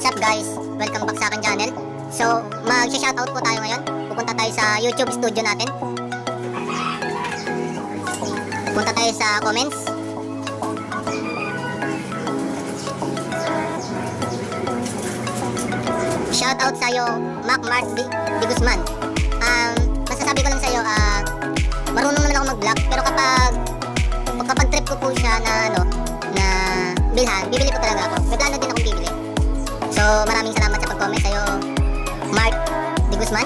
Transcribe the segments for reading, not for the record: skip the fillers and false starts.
What's up guys? Welcome back sa aking channel. So, mag-shoutout po tayo ngayon. Pupunta tayo sa YouTube studio natin. Punta tayo sa comments. Shoutout sa'yo, Mac Mark D. Guzman. Masasabi ko lang sa'yo, marunong naman ako mag-vlog, pero kapag trip ko po siya na bilhan, bibili ko talaga ako. May plano din akong bibili. So, maraming salamat sa pag-comment sa'yo, Mark D. Guzman.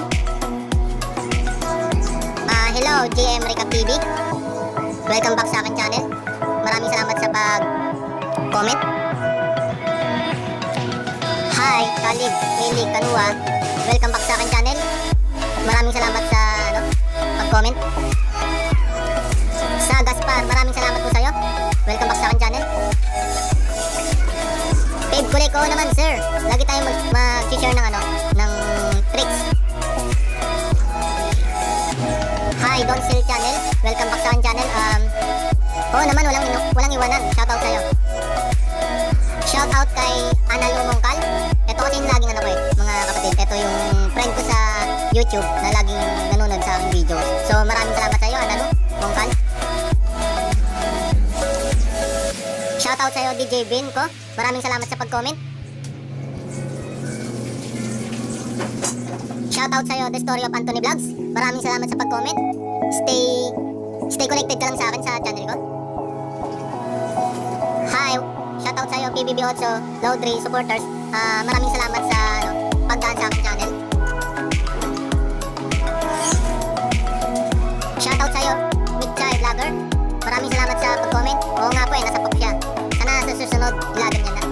Hello, GM Recap TV. Welcome back sa aking channel. Maraming salamat sa pag-comment. Hi, Khalid Mili Kanua. Welcome back sa aking channel. Maraming salamat sa pag-comment. Sa Gaspar, maraming salamat po sa'yo. Welcome back sa aking channel. Babe, kulay ko naman sir. Lagi tayo mag-share ng tricks. Hi, Don Sil Channel. Welcome back sa aking channel. Oo naman, walang iwanan. Shoutout sa'yo. Shoutout kay Analumong Kal. Ito kasi yung laging mga kapatid. Ito yung friend ko sa YouTube na laging nanonood sa aking video. So maraming salamat sa'yo, Analumong Kal. Shoutout sa'yo, DJ Vin ko. Maraming salamat sa pag-comment. Shoutout sa'yo, The Story of Anthony Vlogs. Maraming salamat sa pag-comment. Stay connected ka lang sa akin sa channel ko. Hi, shoutout sa'yo, PBB8 Low 3 supporters. Maraming salamat sa pagdaan sa aking channel. Shoutout sa'yo, Mitchay Vlogger. Maraming salamat sa pag-comment. Oo nga po nasa pop siya. Sana sa susunod, vlogger niya na.